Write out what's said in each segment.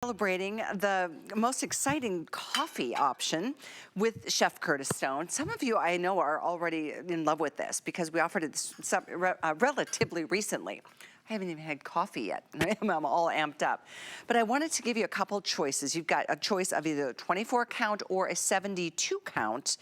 Celebrating the most exciting coffee option with Chef Curtis Stone. Some of you I know are already in love with this because we offered it relatively recently. I haven't even had coffee yet. I'm all amped up. But I wanted to give you a couple choices. You've got a choice of either a 24 count or a 72 count.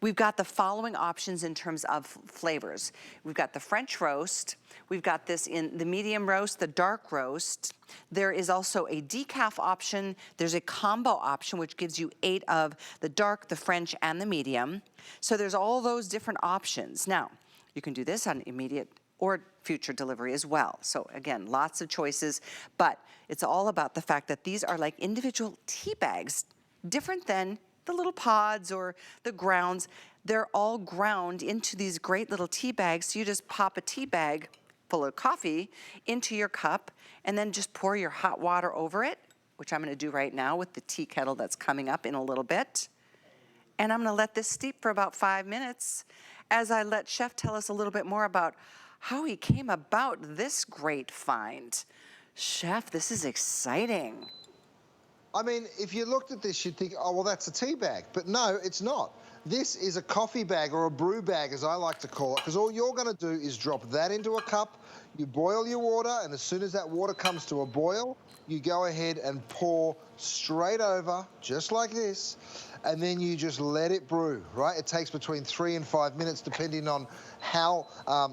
We've got the following options in terms of flavors. We've got the French roast. We've got this in the medium roast, the dark roast. There is also a decaf option. There's a combo option, which gives you 8 of the dark, the French, and the medium. So there's all those different options. Now, you can do this on immediate or future delivery as well. So again, lots of choices, but it's all about the fact that these are like individual tea bags, different than the little pods or the grounds. They're all ground into these great little tea bags. So you just pop a tea bag full of coffee into your cup and then just pour your hot water over it, which I'm gonna do right now with the tea kettle that's coming up in a little bit. And I'm gonna let this steep for about 5 minutes as I let Chef tell us a little bit more about how he came about this great find. Chef, this is exciting. I mean, if you looked at this, you'd think, oh, well, that's a tea bag. But no, it's not. This is a coffee bag, or a brew bag, as I like to call it, because all you're going to do is drop that into a cup, you boil your water, and as soon as that water comes to a boil, you go ahead and pour straight over, just like this, and then you just let it brew, right? It takes between 3 and 5 minutes, depending on how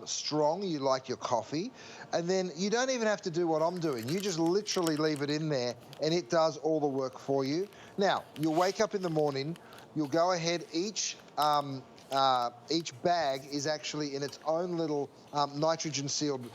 strong you like your coffee. And then you don't even have to do what I'm doing. You just literally leave it in there, and it does all the work for you. Now, you'll wake up in the morning, you'll go ahead, each bag is actually in its own little nitrogen-sealed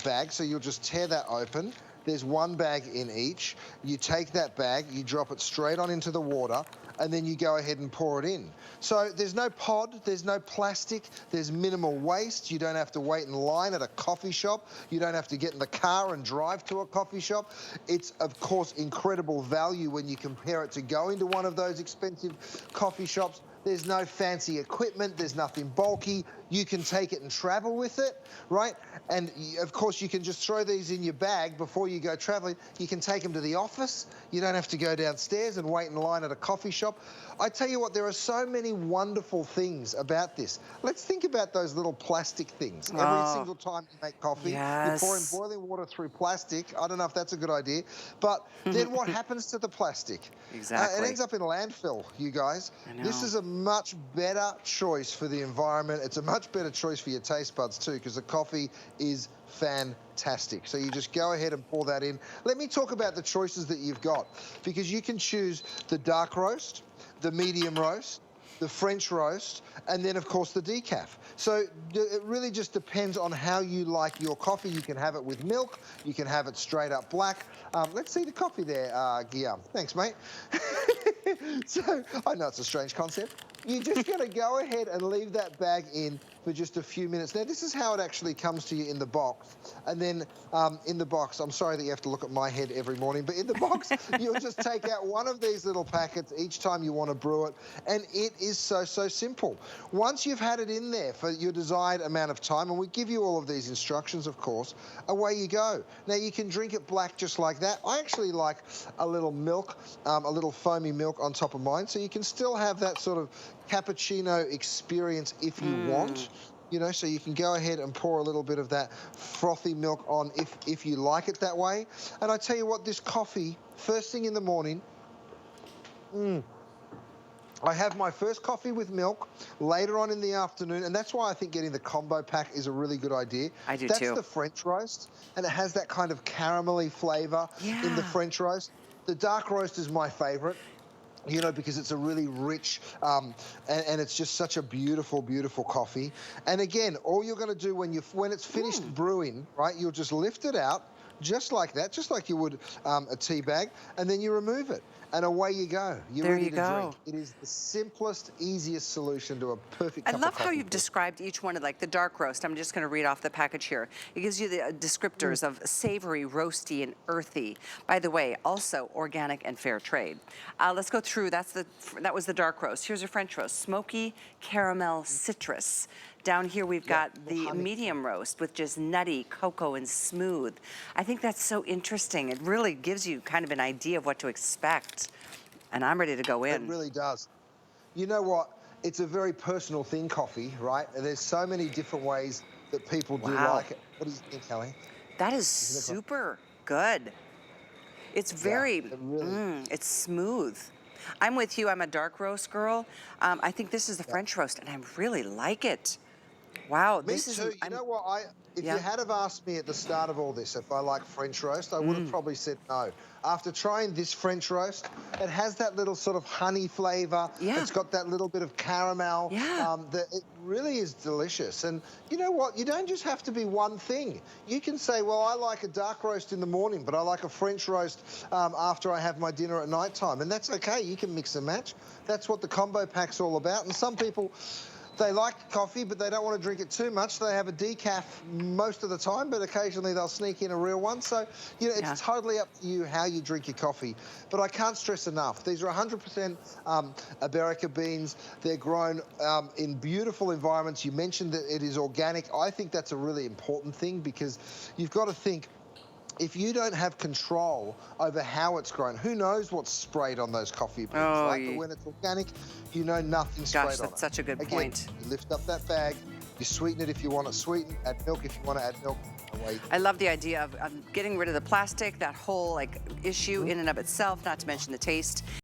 bag, so you'll just tear that open. There's one bag in each. You take that bag, you drop it straight on into the water, and then you go ahead and pour it in. So there's no pod, there's no plastic, there's minimal waste. You don't have to wait in line at a coffee shop. You don't have to get in the car and drive to a coffee shop. It's, of course, incredible value when you compare it to going to one of those expensive coffee shops. There's no fancy equipment, there's nothing bulky. You can take it and travel with it, right? And of course, you can just throw these in your bag before you go traveling. You can take them to the office. You don't have to go downstairs and wait in line at a coffee shop. I tell you what, there are so many wonderful things about this. Let's think about those little plastic things. Every single time you make coffee, you're pouring boiling water through plastic. I don't know if that's a good idea, but then what happens to the plastic? Exactly. It ends up in a landfill, you guys. I know. This is a much better choice for the environment. It's a much better choice for your taste buds too, because the coffee is fantastic. So you just go ahead and pour that in. Let me talk about the choices that you've got, because you can choose the dark roast, the medium roast, the French roast, and then of course the decaf. So it really just depends on how you like your coffee. You can have it with milk, you can have it straight up black. Let's see the coffee there, Guillaume. Thanks, mate. So, I know it's a strange concept. You're just going to go ahead and leave that bag in for just a few minutes. Now, this is how it actually comes to you in the box. And then in the box, I'm sorry that you have to look at my head every morning, but in the box, you'll just take out one of these little packets each time you want to brew it. And it is so, so simple. Once you've had it in there for your desired amount of time, and we give you all of these instructions, of course, away you go. Now, you can drink it black just like that. I actually like a little milk, a little foamy milk on top of mine, so you can still have that sort of cappuccino experience if you want. You know, so you can go ahead and pour a little bit of that frothy milk on if you like it that way. And I tell you what, this coffee, first thing in the morning, I have my first coffee with milk later on in the afternoon, and that's why I think getting the combo pack is a really good idea. I do That's too. the French roast, and it has that kind of caramelly flavour in the French roast. The dark roast is my favourite. You know, because it's a really rich, and it's just such a beautiful, beautiful coffee. And again, all you're going to do when it's finished brewing, right, you'll just lift it out, just like that, just like you would a tea bag, and then you remove it. And away you go. You're ready to drink. It is the simplest, easiest solution to a perfect cup of coffee. I love how you've described each one of, like the dark roast. I'm just going to read off the package here. It gives you the descriptors of savory, roasty, and earthy. By the way, also organic and fair trade. Let's go through. That was the dark roast. Here's your French roast. Smoky caramel citrus. Down here we've got the honey. medium roast with just nutty, cocoa, and smooth. I think that's so interesting. It really gives you kind of an idea of what to expect. And I'm ready to go in. It really does. You know what? It's a very personal thing, coffee, right? And there's so many different ways that people do Wow. like it. What do you think, Kelly? That is super good. It's very, it really it's smooth. I'm with you, I'm a dark roast girl. I think this is the French roast and I really like it. Wow, Me this is, too. You know what? If Yeah. you had have asked me at the start of all this if I like French roast, I would have probably said no. After trying this French roast, it has that little sort of honey flavor. Yeah. It's got that little bit of caramel. Yeah. It really is delicious. And you know what? You don't just have to be one thing. You can say, well, I like a dark roast in the morning, but I like a French roast after I have my dinner at night time. And that's okay. You can mix and match. That's what the combo pack's all about. And some people, they like coffee, but they don't want to drink it too much. They have a decaf most of the time, but occasionally they'll sneak in a real one. So, you know, it's totally up to you how you drink your coffee. But I can't stress enough, these are 100% Arabica beans. They're grown in beautiful environments. You mentioned that it is organic. I think that's a really important thing because you've got to think, if you don't have control over how it's grown, who knows what's sprayed on those coffee beans, right? But when it's organic, you know nothing's sprayed on it. Gosh, that's such a good Again, point. you lift up that bag, you sweeten it if you want it sweetened, add milk if you want to add milk. Away. I love the idea of getting rid of the plastic, that whole like issue in and of itself, not to mention the taste.